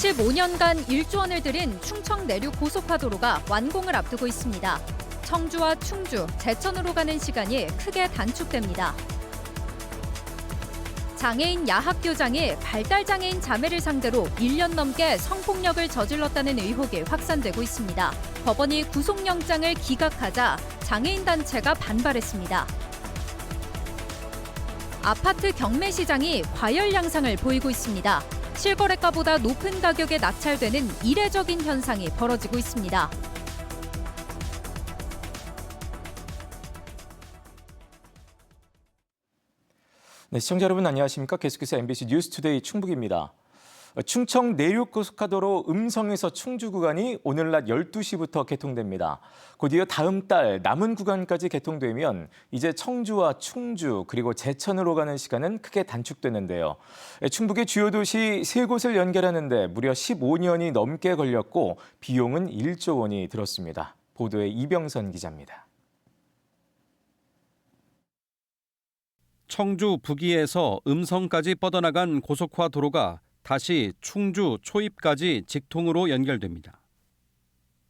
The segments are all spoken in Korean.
15년간 1조 원을 들인 충청 내륙 고속화도로가 완공을 앞두고 있습니다. 청주와 충주, 제천으로 가는 시간이 크게 단축됩니다. 장애인 야학교장이 발달장애인 자매를 상대로 1년 넘게 성폭력을 저질렀다는 의혹이 확산되고 있습니다. 법원이 구속영장을 기각하자 장애인 단체가 반발했습니다. 아파트 경매시장이 과열 양상을 보이고 있습니다. 실거래가보다 높은 가격에 낙찰되는 이례적인 현상이 벌어지고 있습니다. 네, 시청자 여러분 안녕하십니까? 계속해서 MBC 뉴스투데이 충북입니다. 충청 내륙고속화도로 음성에서 충주 구간이 오늘 낮 12시부터 개통됩니다. 곧 이어 다음 달 남은 구간까지 개통되면 이제 청주와 충주 그리고 제천으로 가는 시간은 크게 단축되는데요. 충북의 주요 도시 세 곳을 연결하는 데 무려 15년이 넘게 걸렸고 비용은 1조 원이 들었습니다. 보도에 이병선 기자입니다. 청주 북위에서 음성까지 뻗어나간 고속화 도로가 다시 충주 초입까지 직통으로 연결됩니다.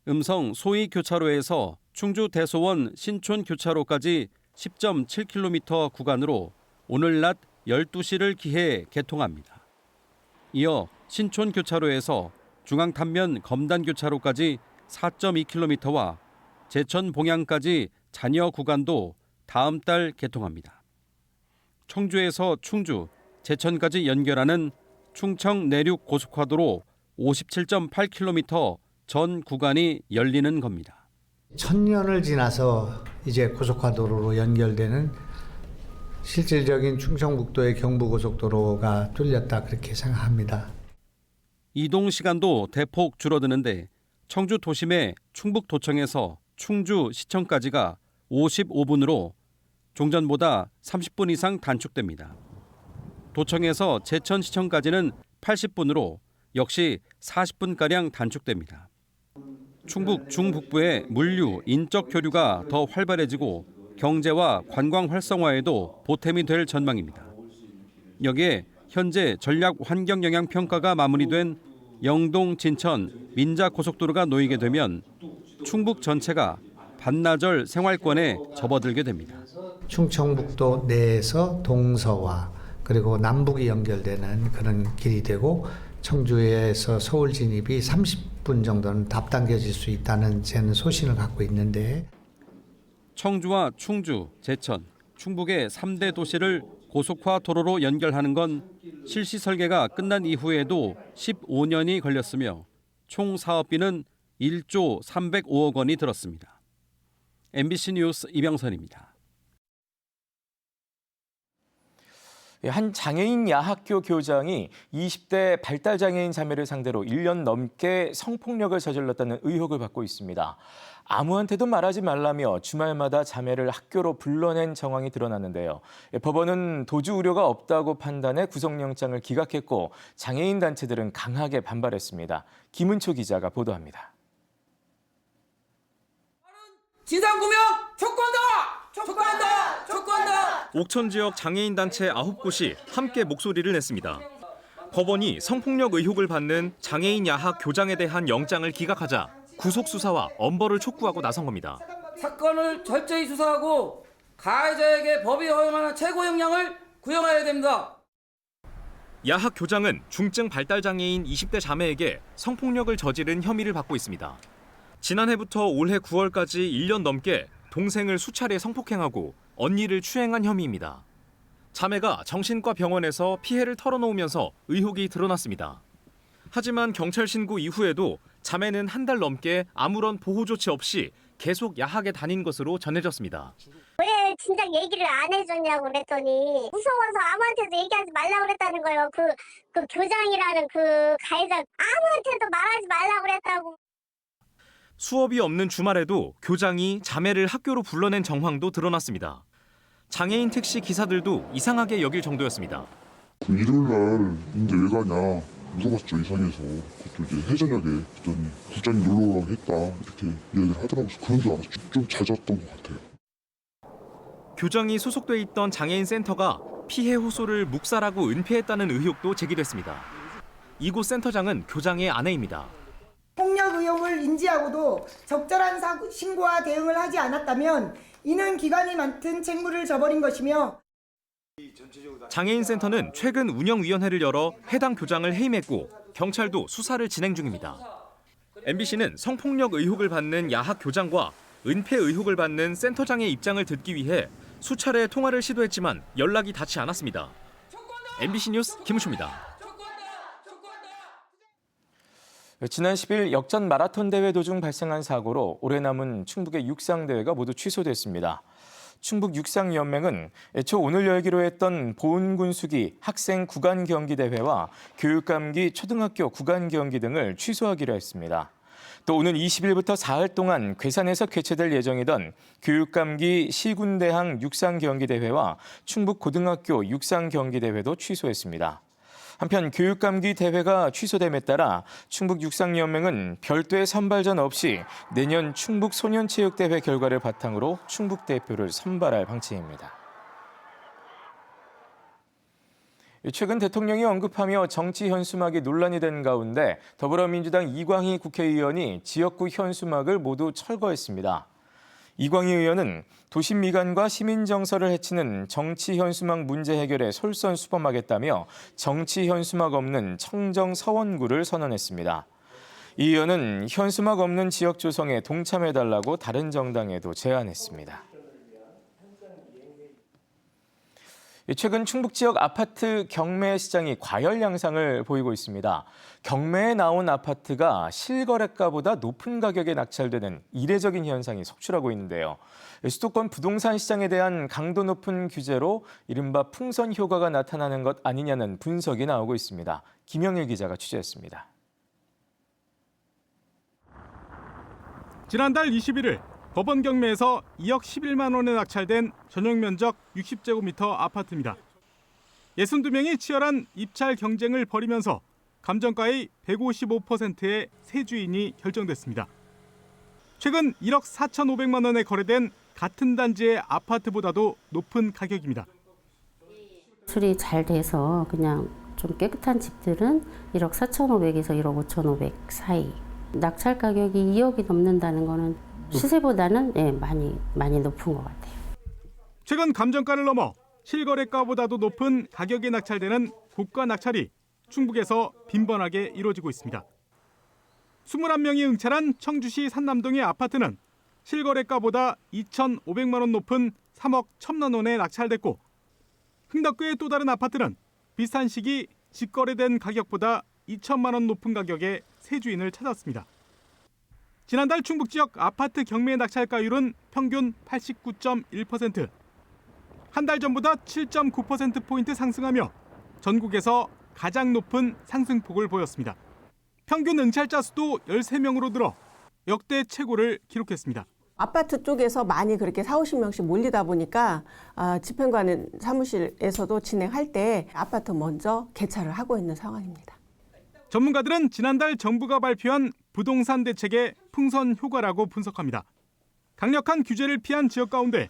음성 소위 교차로에서 충주 대소원 신촌 교차로까지 10.7km 구간으로 오늘 낮 12시를 기해 개통합니다. 이어 신촌 교차로에서 중앙탄면 검단 교차로까지 4.2km와 제천 봉양까지 잔여 구간도 다음 달 개통합니다. 청주에서 충주, 제천까지 연결하는 충청 내륙 고속화도로 57.8km 전 구간이 열리는 겁니다. 1000년을 지나서 이제 고속화도로로 연결되는 실질적인 충청북도의 경부고속도로가 뚫렸다 그렇게 생각합니다. 이동 시간도 대폭 줄어드는데 청주 도심의 충북도청에서 충주 시청까지가 55분으로 종전보다 30분 이상 단축됩니다. 도청에서 제천시청까지는 80분으로 역시 40분가량 단축됩니다. 충북 중북부의 물류, 인적 교류가 더 활발해지고 경제와 관광 활성화에도 보탬이 될 전망입니다. 여기에 현재 전략 환경 영향 평가가 마무리된 영동 진천 민자 고속도로가 놓이게 되면 충북 전체가 반나절 생활권에 접어들게 됩니다. 충청북도 내에서 동서와 그리고 남북이 연결되는 그런 길이 되고 청주에서 서울 진입이 30분 정도는 앞당겨질 수 있다는 저는 소신을 갖고 있는데 청주와 충주, 제천, 충북의 3대 도시를 고속화 도로로 연결하는 건 실시 설계가 끝난 이후에도 15년이 걸렸으며 총 사업비는 1조 305억 원이 들었습니다. MBC 뉴스 이병선입니다. 한 장애인 야학교 교장이 20대 발달장애인 자매를 상대로 1년 넘게 성폭력을 저질렀다는 의혹을 받고 있습니다. 아무한테도 말하지 말라며 주말마다 자매를 학교로 불러낸 정황이 드러났는데요. 법원은 도주 우려가 없다고 판단해 구속영장을 기각했고 장애인 단체들은 강하게 반발했습니다. 김은초 기자가 보도합니다. 진상규명 촉구한다! 촉구한다! 촉구한다! 옥천 지역 장애인 단체 9곳이 함께 목소리를 냈습니다. 법원이 성폭력 의혹을 받는 장애인 야학 교장에 대한 영장을 기각하자 구속 수사와 엄벌을 촉구하고 나선 겁니다. 사건을 철저히 수사하고 가해자에게 법이 허용하는 최고 형량을 구형해야 됩니다. 야학 교장은 중증 발달 장애인 20대 자매에게 성폭력을 저지른 혐의를 받고 있습니다. 지난해부터 올해 9월까지 1년 넘게 동생을 수차례 성폭행하고 언니를 추행한 혐의입니다. 자매가 정신과 병원에서 피해를 털어놓으면서 의혹이 드러났습니다. 하지만 경찰 신고 이후에도 자매는 한 달 넘게 아무런 보호 조치 없이 계속 야학에 다닌 것으로 전해졌습니다. 왜 진작 얘기를 안 해줬냐고 그랬더니 무서워서 아무한테도 얘기하지 말라고 그랬다는 거예요. 그 교장이라는 그 가해자 아무한테도 말하지 말라고 그랬다고. 수업이 없는 주말에도 교장이 자매를 학교로 불러낸 정황도 드러났습니다. 장애인 택시 기사들도 이상하게 여길 정도였습니다. 일요일 날인데 왜 가냐 물어봤죠. 이상해서. 그것도 이제 해저녁에 그랬더니 부장님 놀러 오라고 했다 이렇게 이야기를 하더라고요. 그런 줄 알았죠. 좀 잦았던 것 같아요. 교장이 소속돼 있던 장애인 센터가 피해 호소를 묵살하고 은폐했다는 의혹도 제기됐습니다. 이곳 센터장은 교장의 아내입니다. 폭력 의혹을 인지하고도 적절한 신고와 대응을 하지 않았다면 이는 기관이 맡은 책무를 저버린 것이며 장애인 센터는 최근 운영위원회를 열어 해당 교장을 해임했고 경찰도 수사를 진행 중입니다. MBC는 성폭력 의혹을 받는 야학 교장과 은폐 의혹을 받는 센터장의 입장을 듣기 위해 수차례 통화를 시도했지만 연락이 닿지 않았습니다. MBC 뉴스 김우초입니다. 지난 10일 역전 마라톤 대회 도중 발생한 사고로 올해 남은 충북의 육상대회가 모두 취소됐습니다. 충북육상연맹은 애초 오늘 열기로 했던 보은군수기 학생 구간 경기 대회와 교육감기 초등학교 구간 경기 등을 취소하기로 했습니다. 또 오는 20일부터 사흘 동안 괴산에서 개최될 예정이던 교육감기 시군대항 육상경기대회와 충북고등학교 육상경기대회도 취소했습니다. 한편 교육감기 대회가 취소됨에 따라 충북육상연맹은 별도의 선발전 없이 내년 충북소년체육대회 결과를 바탕으로 충북 대표를 선발할 방침입니다. 최근 대통령이 언급하며 정치 현수막이 논란이 된 가운데 더불어민주당 이광희 국회의원이 지역구 현수막을 모두 철거했습니다. 이광희 의원은 도심 미관과 시민 정서를 해치는 정치 현수막 문제 해결에 솔선수범하겠다며 정치 현수막 없는 청정 서원구를 선언했습니다. 이 의원은 현수막 없는 지역 조성에 동참해달라고 다른 정당에도 제안했습니다. 최근 충북 지역 아파트 경매 시장이 과열 양상을 보이고 있습니다. 경매에 나온 아파트가 실거래가보다 높은 가격에 낙찰되는 이례적인 현상이 속출하고 있는데요. 수도권 부동산 시장에 대한 강도 높은 규제로 이른바 풍선 효과가 나타나는 것 아니냐는 분석이 나오고 있습니다. 김영일 기자가 취재했습니다. 지난달 21일 법원 경매에서 2억 11만 원에 낙찰된 전용 면적 60제곱미터 아파트입니다. 62명이 치열한 입찰 경쟁을 벌이면서 감정가의 155%의 새 주인이 결정됐습니다. 최근 1억 4,500만 원에 거래된 같은 단지의 아파트보다도 높은 가격입니다. 수리 잘 돼서 그냥 좀 깨끗한 집들은 1억 4,500에서 1억 5,500 사이. 낙찰 가격이 2억이 넘는다는 거는 시세보다는 많이 높은 것 같아요. 최근 감정가를 넘어 실거래가보다도 높은 가격에 낙찰되는 고가 낙찰이 충북에서 빈번하게 이루어지고 있습니다. 21명이 응찰한 청주시 산남동의 아파트는 실거래가보다 2,500만 원 높은 3억 1,000만 원에 낙찰됐고 흥덕구의 또 다른 아파트는 비슷한 시기 직거래된 가격보다 2천만 원 높은 가격에 새 주인을 찾았습니다. 지난달 충북 지역 아파트 경매 낙찰가율은 평균 89.1%. 한 달 전보다 7.9%포인트 상승하며 전국에서 가장 높은 상승폭을 보였습니다. 평균 응찰자 수도 13명으로 늘어 역대 최고를 기록했습니다. 아파트 쪽에서 많이 그렇게 40~50명씩 몰리다 보니까 집행관 사무실에서도 진행할 때 아파트 먼저 개찰을 하고 있는 상황입니다. 전문가들은 지난달 정부가 발표한 부동산 대책의 풍선 효과라고 분석합니다. 강력한 규제를 피한 지역 가운데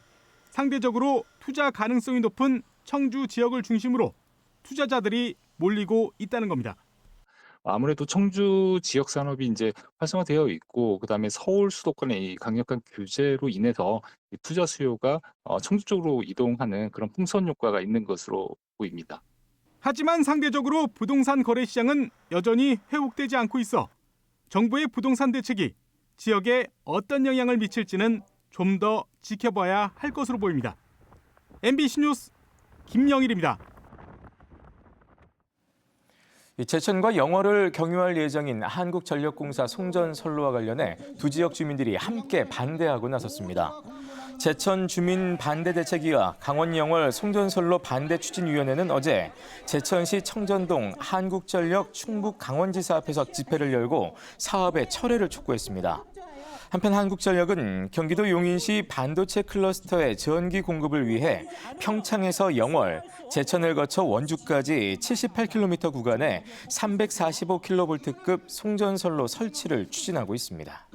상대적으로 투자 가능성이 높은 청주 지역을 중심으로 투자자들이 몰리고 있다는 겁니다. 아무래도 청주 지역 산업이 이제 활성화되어 있고 그다음에 서울 수도권의 이 강력한 규제로 인해서 투자 수요가 청주 쪽으로 이동하는 그런 풍선 효과가 있는 것으로 보입니다. 하지만 상대적으로 부동산 거래 시장은 여전히 회복되지 않고 있어 정부의 부동산 대책이 지역에 어떤 영향을 미칠지는 좀 더 지켜봐야 할 것으로 보입니다. MBC 뉴스 김영일입니다. 제천과 영월을 경유할 예정인 한국전력공사 송전선로와 관련해 두 지역 주민들이 함께 반대하고 나섰습니다. 제천 주민 반대대책위와 강원 영월 송전선로 반대추진위원회는 어제 제천시 청전동 한국전력 충북 강원지사 앞에서 집회를 열고 사업의 철회를 촉구했습니다. 한편 한국전력은 경기도 용인시 반도체 클러스터의 전기 공급을 위해 평창에서 영월, 제천을 거쳐 원주까지 78km 구간에 345kV급 송전선로 설치를 추진하고 있습니다.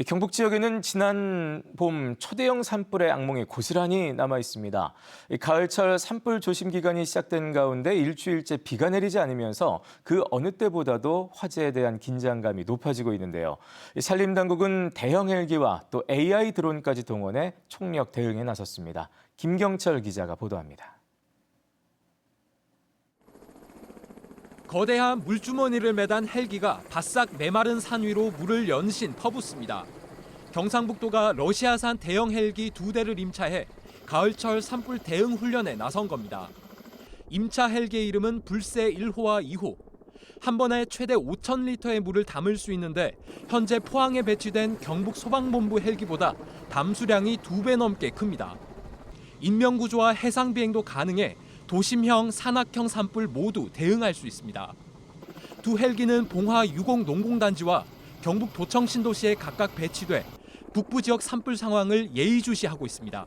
경북 지역에는 지난 봄 초대형 산불의 악몽이 고스란히 남아 있습니다. 가을철 산불 조심 기간이 시작된 가운데 일주일째 비가 내리지 않으면서 그 어느 때보다도 화재에 대한 긴장감이 높아지고 있는데요. 산림당국은 대형 헬기와 또 AI 드론까지 동원해 총력 대응에 나섰습니다. 김경철 기자가 보도합니다. 거대한 물주머니를 매단 헬기가 바싹 메마른 산 위로 물을 연신 퍼붓습니다. 경상북도가 러시아산 대형 헬기 2대를 임차해 가을철 산불 대응 훈련에 나선 겁니다. 임차 헬기의 이름은 불새 1호와 2호. 한 번에 최대 5,000리터의 물을 담을 수 있는데 현재 포항에 배치된 경북 소방본부 헬기보다 담수량이 2배 넘게 큽니다. 인명구조와 해상 비행도 가능해 도심형, 산악형 산불 모두 대응할 수 있습니다. 두 헬기는 봉화 유공 농공단지와 경북 도청 신도시에 각각 배치돼 북부 지역 산불 상황을 예의주시하고 있습니다.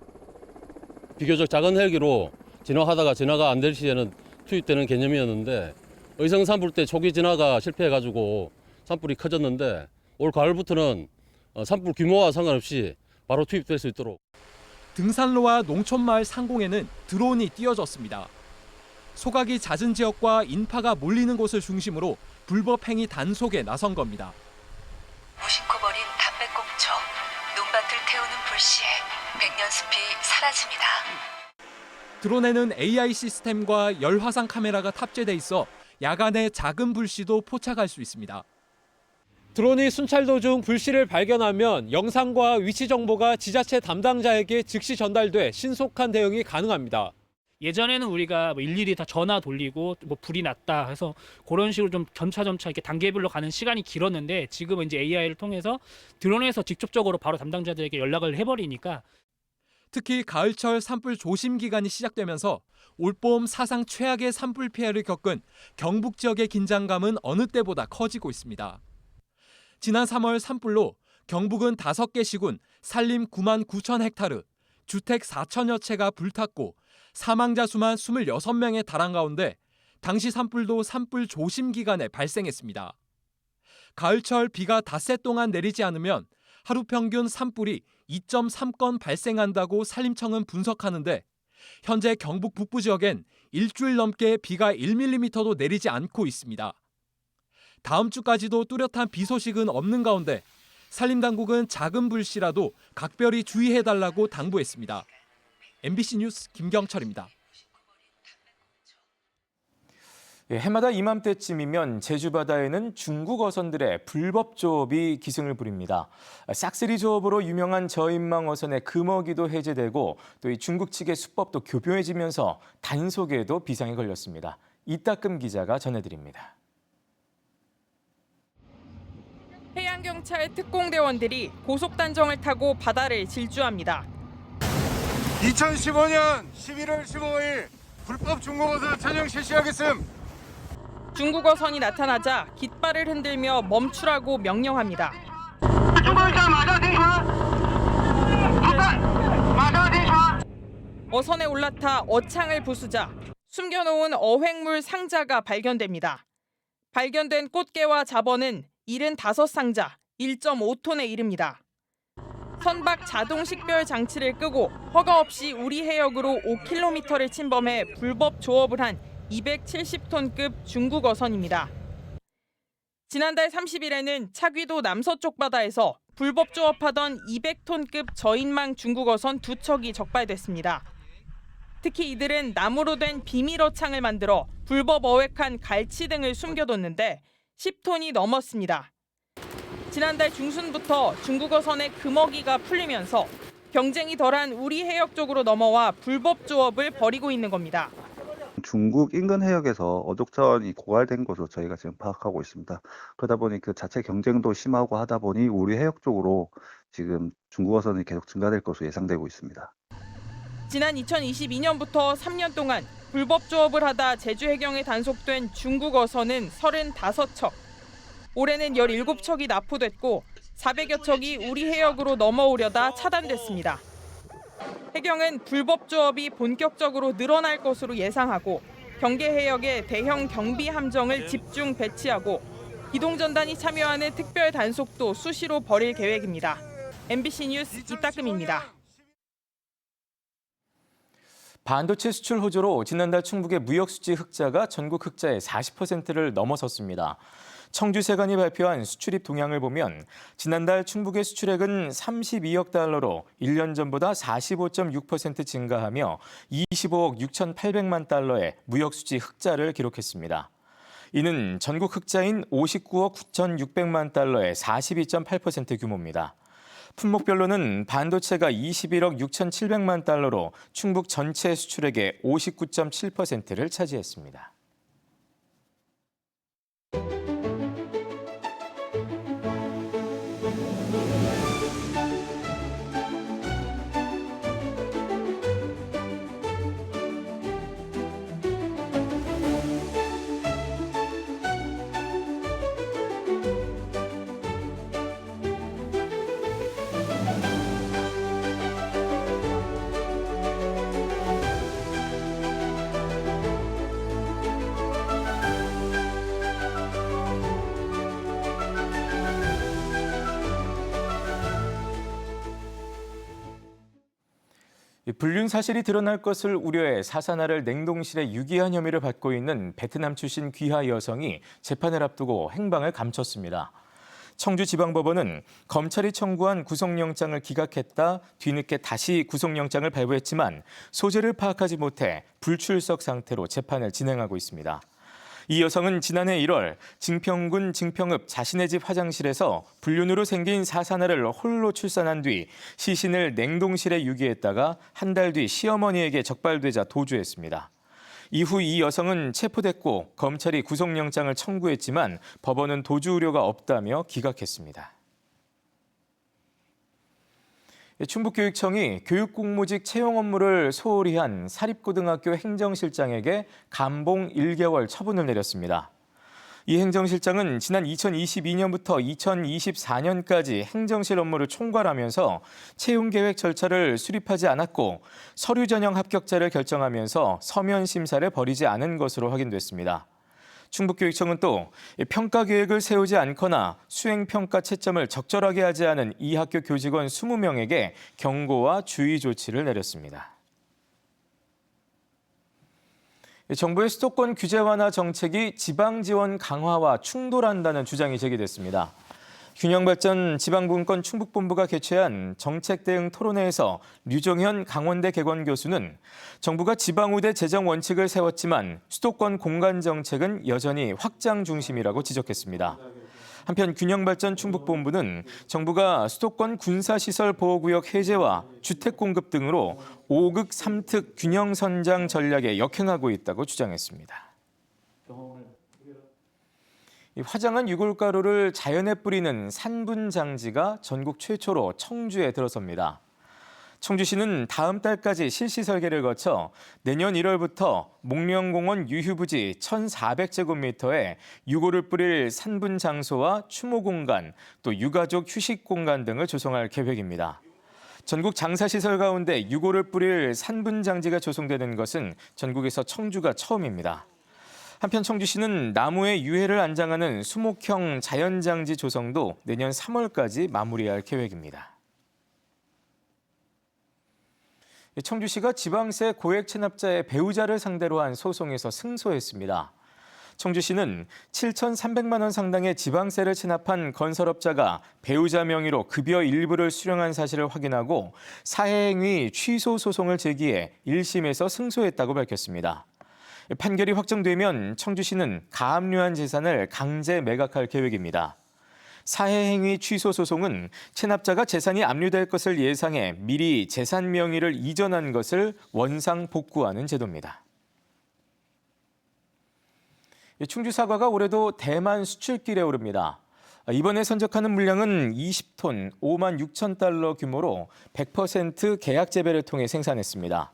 비교적 작은 헬기로 진화하다가 진화가 안 될 시에는 투입되는 개념이었는데 의성 산불 때 초기 진화가 실패해가지고 산불이 커졌는데 올 가을부터는 산불 규모와 상관없이 바로 투입될 수 있도록. 등산로와 농촌마을 상공에는 드론이 띄워졌습니다. 소각이 잦은 지역과 인파가 몰리는 곳을 중심으로 불법 행위 단속에 나선 겁니다. 무심코 버린 담배꽁초, 논밭을 태우는 불씨에 백년숲이 사라집니다. 드론에는 AI 시스템과 열화상 카메라가 탑재돼 있어 야간에 작은 불씨도 포착할 수 있습니다. 드론이 순찰 도중 불씨를 발견하면 영상과 위치 정보가 지자체 담당자에게 즉시 전달돼 신속한 대응이 가능합니다. 예전에는 우리가 일일이 다 전화 돌리고 불이 났다 해서 그런 식으로 좀 점차 이렇게 단계별로 가는 시간이 길었는데 지금은 이제 AI를 통해서 드론에서 직접적으로 바로 담당자들에게 연락을 해버리니까. 특히 가을철 산불 조심 기간이 시작되면서 올봄 사상 최악의 산불 피해를 겪은 경북 지역의 긴장감은 어느 때보다 커지고 있습니다. 지난 3월 산불로 경북은 5개 시군 산림 9만 9천 헥타르, 주택 4천여 채가 불탔고 사망자 수만 26명에 달한 가운데 당시 산불도 산불 조심 기간에 발생했습니다. 가을철 비가 닷새 동안 내리지 않으면 하루 평균 산불이 2.3건 발생한다고 산림청은 분석하는데 현재 경북 북부 지역엔 일주일 넘게 비가 1mm도 내리지 않고 있습니다. 다음 주까지도 뚜렷한 비 소식은 없는 가운데 산림당국은 작은 불씨라도 각별히 주의해달라고 당부했습니다. MBC 뉴스 김경철입니다. 해마다 이맘때쯤이면 제주 바다에는 중국 어선들의 불법 조업이 기승을 부립니다. 싹쓸이 조업으로 유명한 저인망 어선의 금어기도 해제되고 또 이 중국 측의 수법도 교묘해지면서 단속에도 비상이 걸렸습니다. 이따금 기자가 전해드립니다. 해양경찰 특공대원들이 고속단정을 타고 바다를 질주합니다. 2015년 11월 15일 불법 중국어선 천영 실시하겠음. 중국어선이 나타나자 깃발을 흔들며 멈추라고 명령합니다. 어선에 올라타 어창을 부수자 숨겨놓은 어획물 상자가 발견됩니다. 발견된 꽃게와 잡어는 75상자, 1.5톤에 이릅니다. 선박 자동 식별 장치를 끄고 허가 없이 우리 해역으로 5km를 침범해 불법 조업을 한 270톤급 중국 어선입니다. 지난달 30일에는 차귀도 남서쪽 바다에서 불법 조업하던 200톤급 저인망 중국 어선 2척이 적발됐습니다. 특히 이들은 나무로 된 비밀 어창을 만들어 불법 어획한 갈치 등을 숨겨뒀는데 10톤이 넘었습니다. 지난달 중순부터 중국어선의 금어기가 풀리면서 경쟁이 덜한 우리 해역 쪽으로 넘어와 불법 조업을 벌이고 있는 겁니다. 중국 인근 해역에서 어족선이 고갈된 것으로 저희가 지금 파악하고 있습니다. 그러다 보니 그 자체 경쟁도 심하고 하다 보니 우리 해역 쪽으로 지금 중국어선이 계속 증가될 것으로 예상되고 있습니다. 지난 2022년부터 3년 동안 불법 조업을 하다 제주 해경에 단속된 중국 어선은 35척. 올해는 17척이 납포됐고 400여 척이 우리 해역으로 넘어오려다 차단됐습니다. 해경은 불법 조업이 본격적으로 늘어날 것으로 예상하고 경계 해역에 대형 경비 함정을 집중 배치하고 기동전단이 참여하는 특별 단속도 수시로 벌일 계획입니다. MBC 뉴스 이따금입니다. 반도체 수출 호조로 지난달 충북의 무역수지 흑자가 전국 흑자의 40%를 넘어섰습니다. 청주세관이 발표한 수출입 동향을 보면 지난달 충북의 수출액은 32억 달러로 1년 전보다 45.6% 증가하며 25억 6,800만 달러의 무역수지 흑자를 기록했습니다. 이는 전국 흑자인 59억 9,600만 달러의 42.8% 규모입니다. 품목별로는 반도체가 21억 6,700만 달러로 충북 전체 수출액의 59.7%를 차지했습니다. 불륜 사실이 드러날 것을 우려해 사산화를 냉동실에 유기한 혐의를 받고 있는 베트남 출신 귀하 여성이 재판을 앞두고 행방을 감췄습니다. 청주지방법원은 검찰이 청구한 구속영장을 기각했다 뒤늦게 다시 구속영장을 발부했지만 소재를 파악하지 못해 불출석 상태로 재판을 진행하고 있습니다. 이 여성은 지난해 1월 증평군 증평읍 자신의 집 화장실에서 불륜으로 생긴 사산아를 홀로 출산한 뒤 시신을 냉동실에 유기했다가 한 달 뒤 시어머니에게 적발되자 도주했습니다. 이후 이 여성은 체포됐고 검찰이 구속영장을 청구했지만 법원은 도주 우려가 없다며 기각했습니다. 충북교육청이 교육공무직 채용 업무를 소홀히 한 사립고등학교 행정실장에게 감봉 1개월 처분을 내렸습니다. 이 행정실장은 지난 2022년부터 2024년까지 행정실 업무를 총괄하면서 채용계획 절차를 수립하지 않았고 서류 전형 합격자를 결정하면서 서면 심사를 벌이지 않은 것으로 확인됐습니다. 충북교육청은 또 평가 계획을 세우지 않거나 수행평가 채점을 적절하게 하지 않은 이 학교 교직원 20명에게 경고와 주의 조치를 내렸습니다. 정부의 수도권 규제 완화 정책이 지방 지원 강화와 충돌한다는 주장이 제기됐습니다. 균형발전 지방분권 충북본부가 개최한 정책 대응 토론회에서 류정현 강원대 개건 교수는 정부가 지방우대 재정 원칙을 세웠지만 수도권 공간 정책은 여전히 확장 중심이라고 지적했습니다. 한편 균형발전 충북본부는 정부가 수도권 군사시설 보호구역 해제와 주택 공급 등으로 5극 3특 균형 선장 전략에 역행하고 있다고 주장했습니다. 화장한 유골가루를 자연에 뿌리는 산분장지가 전국 최초로 청주에 들어섭니다. 청주시는 다음 달까지 실시 설계를 거쳐 내년 1월부터 목련공원 유휴부지 1,400제곱미터에 유골을 뿌릴 산분 장소와 추모 공간, 또 유가족 휴식 공간 등을 조성할 계획입니다. 전국 장사시설 가운데 유골을 뿌릴 산분장지가 조성되는 것은 전국에서 청주가 처음입니다. 한편 청주시는 나무에 유해를 안장하는 수목형 자연장지 조성도 내년 3월까지 마무리할 계획입니다. 청주시가 지방세 고액 체납자의 배우자를 상대로 한 소송에서 승소했습니다. 청주시는 7,300만 원 상당의 지방세를 체납한 건설업자가 배우자 명의로 급여 일부를 수령한 사실을 확인하고 사해행위 취소 소송을 제기해 1심에서 승소했다고 밝혔습니다. 판결이 확정되면 청주시는 가압류한 재산을 강제 매각할 계획입니다. 사해행위 취소 소송은 체납자가 재산이 압류될 것을 예상해 미리 재산 명의를 이전한 것을 원상 복구하는 제도입니다. 충주 사과가 올해도 대만 수출길에 오릅니다. 이번에 선적하는 물량은 20톤, 5만 6천 달러 규모로 100% 계약 재배를 통해 생산했습니다.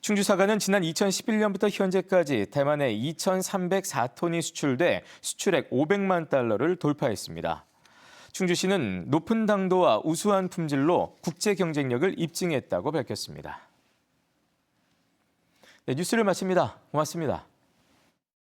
충주 사과는 지난 2011년부터 현재까지 대만에 2,304톤이 수출돼 수출액 500만 달러를 돌파했습니다. 충주시는 높은 당도와 우수한 품질로 국제 경쟁력을 입증했다고 밝혔습니다. 네, 뉴스를 마칩니다. 고맙습니다.